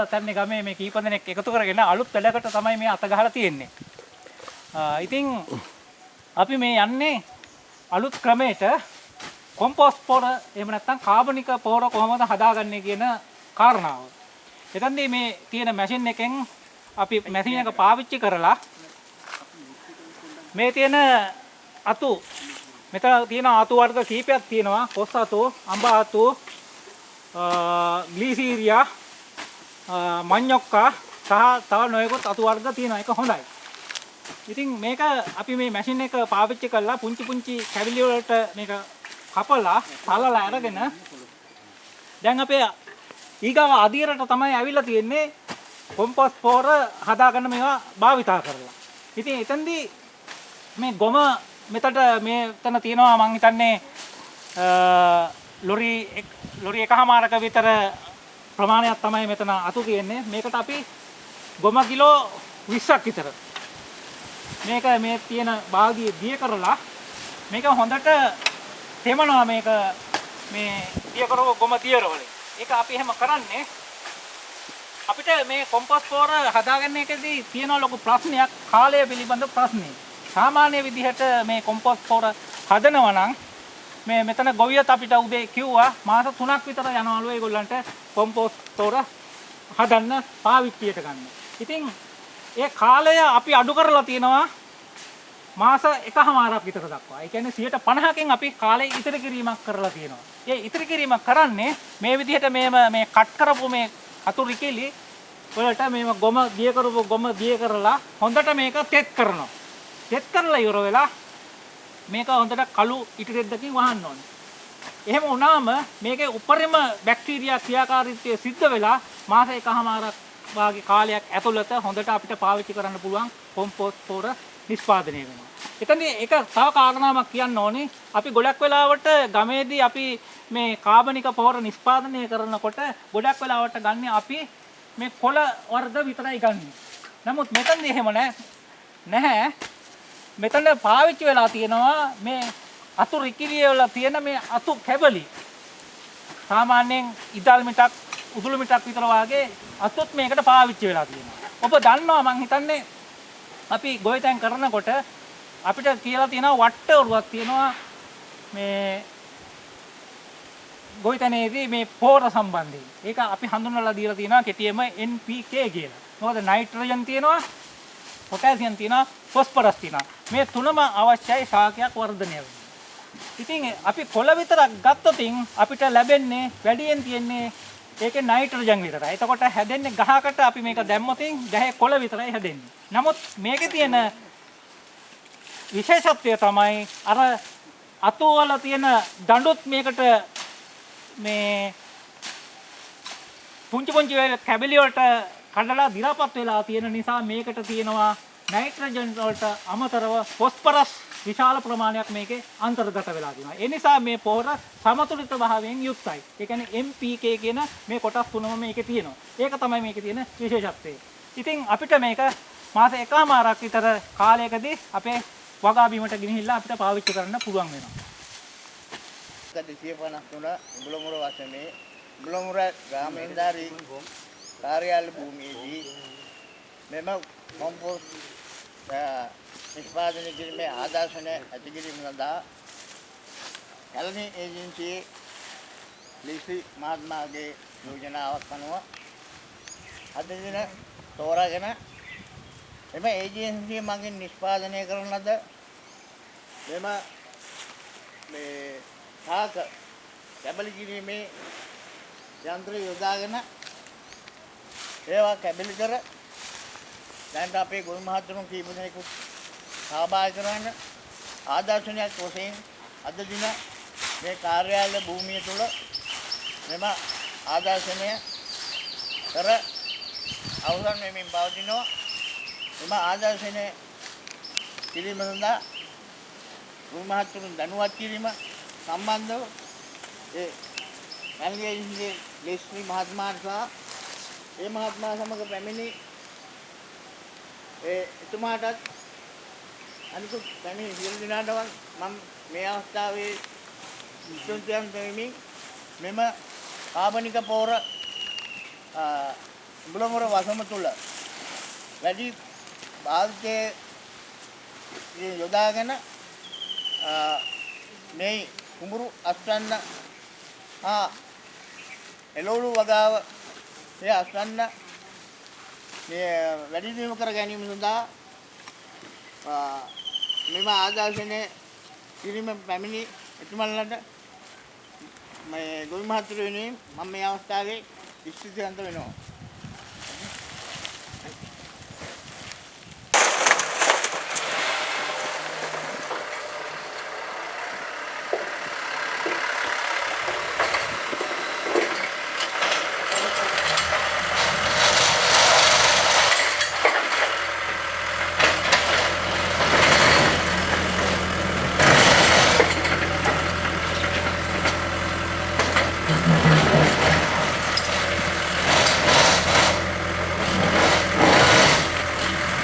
තැන්නේ ගමේ මේ කීප දෙනෙක් එකතු කරගෙන අලුත් පෙළකට තමයි මේ අත ගහලා තියෙන්නේ. ඉතින් අපි මේ යන්නේ අලුත් ක්‍රමයට කොම්පෝස්ට් පොර එහෙම නැත්නම් කාබනික පොර කොහොමද හදාගන්නේ කියන කාරණාව. එතනදී මේ තියෙන මැෂින් එකෙන් අපි මැෂින් එක පාවිච්චි කරලා මේ තියෙන අතු මෙතන තියෙන අතු වර්ග කීපයක් තියෙනවා. කොස් අතු, අඹ අතු, ග්ලිසීරියා, මඤ්ඤොක්කා සහ තව නොයෙකුත් අතු වර්ග තියෙනවා. ඒක හොඳයි. ඉතින් මේක අපි මේ මැෂින් එක පාවිච්චි කරලා පුංචි කැවිලි වලට මේක කපලා තලලා අරගෙන දැන් අපේ ඊගාව අදියරට තමයි ඇවිල්ලා තියෙන්නේ කොම්පෝස්ට් පොර හදාගන්න මේවා භාවිතා කරලා. ඉතින් එතෙන්දී මේ ගොම මෙතන තියෙනවා මං හිතන්නේ ලොරි එකමාරක විතර ප්‍රමාණයක් තමයි මෙතන අතු තියෙන්නේ. මේකට අපි ගොම කිලෝ 20ක් විතර මේක මේ තියෙන බාල්දිය දිය කරලා මේක හොඳට තෙමනවා. මේක මේ දිය කරව ගොම දියරවල. ඒක අපි එහෙම කරන්නේ අපිට මේ කොම්පෝස්ට් පොර හදාගන්න එකදී තියෙන ලොකු ප්‍රශ්නයක් කාලය පිළිබඳ ප්‍රශ්නයක්. සාමාන්‍ය විදිහට මේ කොම්පෝස්ට් පොර හදනවා නම් මේ මෙතන ගොවියත් අපිට උදේ කිව්වා මාස 3ක් විතර යනවලු ඒගොල්ලන්ට කොම්පෝස්ට් පොර හදන්න පාවිච්චියට ගන්න. ඉතින් ඒ කාලය අපි අඩු කරලා තියෙනවා මාස 1කමාරක් විතර දක්වා. ඒ කියන්නේ 50%කින් අපි කාලේ ඉතිරි කිරීමක් කරලා තියෙනවා. ඒ ඉතිරි කිරීම කරන්නේ මේ විදිහට මේ කට් කරපු මේ අතු රිකිලි වලට මේව ගොම දිය කරලා හොඳට මේක තෙත් කරනවා. තෙත් කරලා ඉවර වෙලා මේක හොඳට කළු ඉටිරෙද්දකින් වහන්න ඕනේ. එහෙම වුණාම මේකේ උපරිම බැක්ටීරියා ක්‍රියාකාරීත්වය සිද්ධ වෙලා මාස 1කමාරක් වාගේ කාලයක් ඇතුළත හොඳට අපිට පාවිච්චි කරන්න පුළුවන් කොම්පෝස්ට් පොර නිෂ්පාදනය වෙනවා. එතනදී ඒක තව කාරණාවක් කියන්න ඕනේ. අපි ගොඩක් වෙලාවට ගමේදී අපි මේ කාබනික පොර නිෂ්පාදනය කරනකොට ගොඩක් වෙලාවට ගන්න අපි මේ කොළ වර්ග විතරයි ගන්න. නමුත් මෙතනදී එහෙම නැහැ. මෙතන පාවිච්චි වෙලා තියෙනවා මේ අතු රිකිලිය වල තියෙන මේ අතු කැබලි. සාමාන්‍යයෙන් ඉදල් මිටක් උදුළු මිටක් විතර වාගේ අතුත් මේකට පාවිච්චි වෙලා තියෙනවා. ඔබ දන්නවා මං හිතන්නේ අපි ගොවිතැන් කරනකොට අපිට කියලා තියෙනවා වට්ටවරුවක් තියෙනවා මේ ගොවිතැනේදී මේ පොර සම්බන්ධයෙන්. ඒක අපි හඳුන්වලා දීලා තියෙනවා කෙටියෙන්ම NPK කියලා. මොකද නයිට්‍රජන් තියෙනවා, පොටෑසියම් තියෙනවා, ෆොස්ෆරස් තියෙනවා. මේ තුනම අවශ්‍යයි ශාකයක් වර්ධනය වෙන්න. ඉතින් අපි කොළ විතරක් ගත්තොත් අපිට ලැබෙන්නේ වැඩියෙන් තියෙන්නේ ඒකේ නයිට්‍රජන් විතරයි. එතකොට හැදෙන්නේ ගහකට අපි මේක දැම්මොත් ගහේ කොළ විතරයි හැදෙන්නේ. නමුත් මේකේ තියෙන විශේෂත්වය තමයි අර අතු වල තියෙන දඬුත් මේකට මේ පුංචි කැබලි වලට කඩලා දි รา පත් වෙලා තියෙන නිසා මේකට තියෙනවා නයිට්‍රජන් වලට අමතරව ෆොස්ෆරස් විශාල ප්‍රමාණයක් මේකේ අන්තර්ගත වෙලා තියෙනවා. ඒ නිසා මේ පොර සමතුලිත භාවයෙන් යුක්තයි. ඒ කියන්නේ NPK කියන මේ කොටස් තුනම මේකේ තියෙනවා. ඒක තමයි මේකේ තියෙන විශේෂත්වය. ඉතින් අපිට මේක මාස 1කමාරක් විතර කාලයකදී අපේ වගා බීමට ගෙනහිල්ලා අපිට පාවිච්චි කරන්න පුළුවන් වෙනවා. 253 බුලමුර වසමේ බුලමුර ග්‍රාමීණධාරී කාර්යාලය භූමියේදී මෙම කොම්පෝස්ට් නිෂ්පාදනය කිරීමේ ආදර්ශන ඇති කිරීම සඳහා කැලණි ඒජන්සියේ ලීසි මහත්මයාගේ යෝජනාවක් අනුව අද දින තෝරාගෙන එම ඒජන්සිය මගින් නිෂ්පාදනය කරන ලද මෙම මේ ශාක කැබලි කිරීමේ යන්ත්‍රය යොදාගෙන ඒවා කැබලි කර දැන් අපේ ගොවි මහත්තුරුන් කීප දෙනෙකුත් සහභාගී කරන ආදර්ශනයක් වශයෙන් අද දින මේ කාර්යාලය භූමිය තුල මෙම ආදර්ශනය කර අවසන් වෙමින් පවතිනවා. එම ආදර්ශනය කිරීම සඳහා ගොවි මහත්තුරුන් දැනුවත් කිරීම සම්බන්ධව ඒ කැලණියේ ලේස්ලි මහත්මයා සහ ඒ මහත්මයා සමග පැමිණි එතුමාටත් අනිකුත් පැමිණි සියලු දෙනාටම මම මේ අවස්ථාවේ විශ්වවිද්‍යාලයෙන් මෙම කාබනික පොර උඹලමොර වසම තුල වැඩි භාවිතයේ යොදාගෙන මේ කුඹුරු අස්වැන්න එළවලු වගාව මේ අස්වැන්න මේ වැඩි දියුණු කර ගැනීම සඳහා මෙම ආදර්ශනයේ කිරීම පැමිණි එතුමන්ලට මේ ගොවි මහතුරු වෙනුවෙන් මම මේ අවස්ථාවේ ස්තුතිවන්ත වෙනවා.